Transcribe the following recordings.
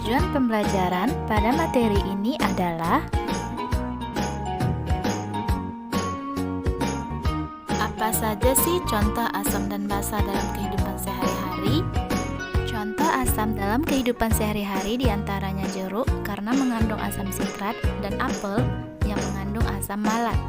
Tujuan pembelajaran pada materi ini adalah apa saja sih contoh asam dan basa dalam kehidupan sehari-hari? Contoh asam dalam kehidupan sehari-hari diantaranya jeruk karena mengandung asam sitrat dan apel yang mengandung asam malat.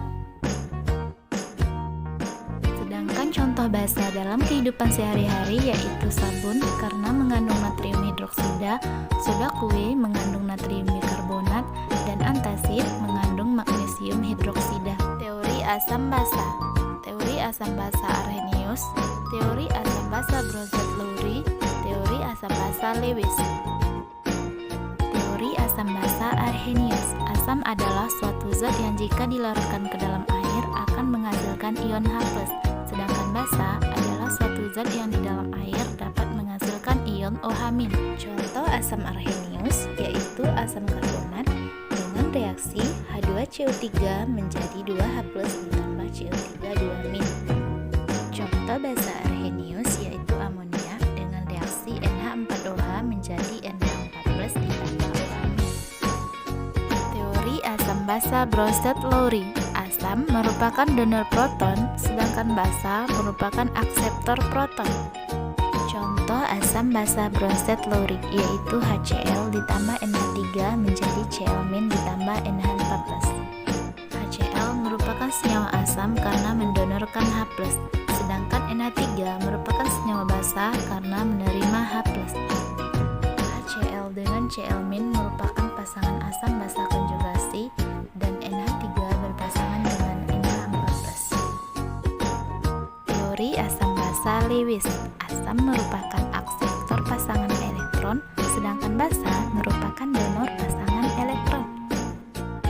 Sedangkan contoh basa dalam kehidupan sehari-hari yaitu sabun karena mengandung natrium hidroksida, soda kue mengandung natrium bikarbonat, dan antasid mengandung magnesium hidroksida. Teori asam basa. Teori asam basa Arrhenius, teori asam basa Bronsted-Lowry, teori asam basa Lewis. Teori asam basa Arrhenius. Asam adalah suatu zat yang jika dilarutkan ke dalam air akan menghasilkan ion H+. Sedangkan basa adalah suatu zat yang di dalam air dapat menghasilkan ion OH-. Contoh asam Arrhenius yaitu asam karbonat dengan reaksi H2CO3 menjadi 2H+ ditambah CO3 2-. Contoh basa Arrhenius yaitu amonia dengan reaksi NH4OH menjadi NH4+ ditambah OH-. Teori asam basa Bronsted-Lowry. Asam merupakan donor proton, sedangkan basa merupakan akseptor proton. Contoh asam basa Bronsted-Lowry yaitu HCl ditambah NH3 menjadi Cl- ditambah NH4+. HCl merupakan senyawa asam karena mendonorkan H+, sedangkan NH3 merupakan senyawa basa karena menerima H+. HCl dengan Cl- merupakan pasangan asam basa konjugasi dan NH3 berpasangan dengan NH4+. Teori asam basa Lewis. Asam merupakan akseptor pasangan elektron, sedangkan basa merupakan donor pasangan elektron.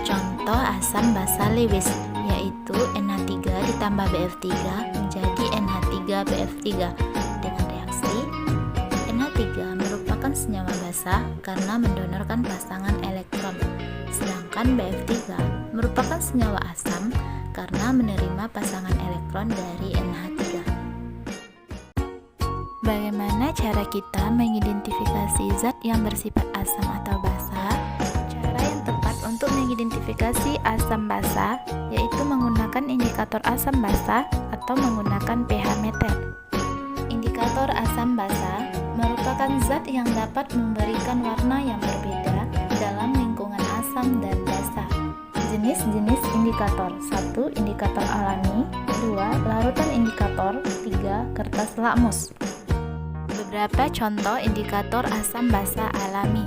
Contoh asam basa Lewis yaitu NH3 ditambah BF3 menjadi NH3BF3 dengan reaksi NH3 merupakan senyawa basa karena mendonorkan pasangan elektron, sedangkan BF3 merupakan senyawa asam karena menerima pasangan elektron dari NH3. Bagaimana cara kita mengidentifikasi zat yang bersifat asam atau basa? Cara yang tepat untuk mengidentifikasi asam basa yaitu menggunakan indikator asam basa atau menggunakan pH meter. Indikator asam basa merupakan zat yang dapat memberikan warna yang berbeda dalam lingkungan asam dan basa. Jenis-jenis indikator: 1. Indikator alami, 2. Larutan indikator, 3. Kertas lakmus. Beberapa contoh indikator asam basa alami.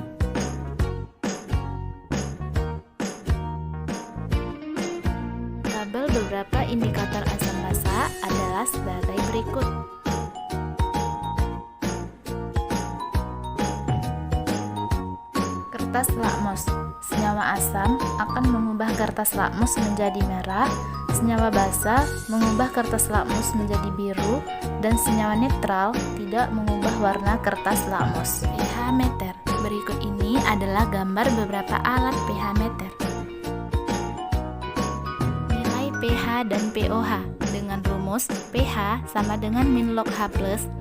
Tabel beberapa indikator asam basa adalah sebagai berikut. Kertas lakmus. Senyawa asam akan mengubah kertas lakmus menjadi merah, senyawa basa mengubah kertas lakmus menjadi biru, dan senyawa netral tidak mengubah warna kertas lakmus. pH meter. Berikut ini adalah gambar beberapa alat pH meter. Nilai pH dan pOH dengan rumus pH sama dengan min log H+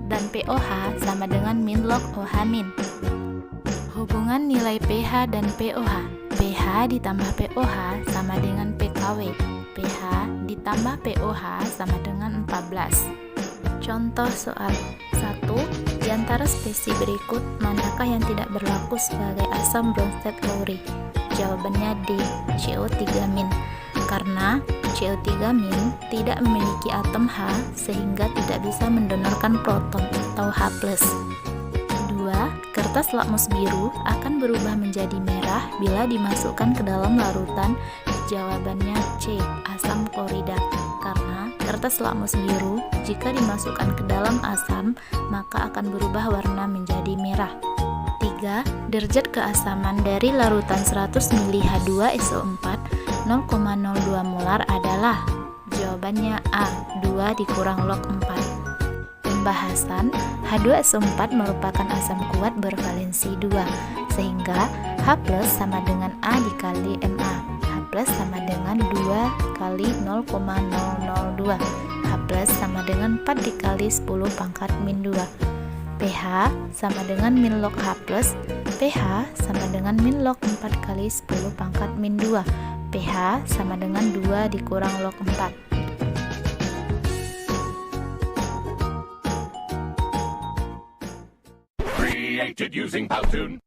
dan pOH sama dengan min log OH-. Hubungan nilai pH dan pOH. pH ditambah pOH sama dengan pKw. pH ditambah pOH sama dengan 14. Contoh soal. 1. Di antara spesies berikut, manakah yang tidak berlaku sebagai asam Bronsted-Lowry? Jawabannya D. CO3-. Karena CO3- tidak memiliki atom H sehingga tidak bisa mendonorkan proton atau H+. 2. Kertas lakmus biru akan berubah menjadi merah bila dimasukkan ke dalam larutan. Jawabannya C. Asam klorida. Karena kertas lakmus biru jika dimasukkan ke dalam asam maka akan berubah warna menjadi merah. 3. Derajat keasaman dari larutan 100 ml H2SO4 0,02 molar adalah. Jawabannya A. 2 dikurang log 4. Pembahasan. H2SO4 merupakan asam kuat bervalensi 2 sehingga H+ sama dengan A dikali Ma. H+ sama dengan 2 kali 0,002. H+ sama dengan 4 dikali 10 pangkat min 2. PH sama dengan min log H plus, PH sama dengan min log 4 kali 10 pangkat min 2, PH sama dengan 2 dikurang log 4. Created using Powtoon.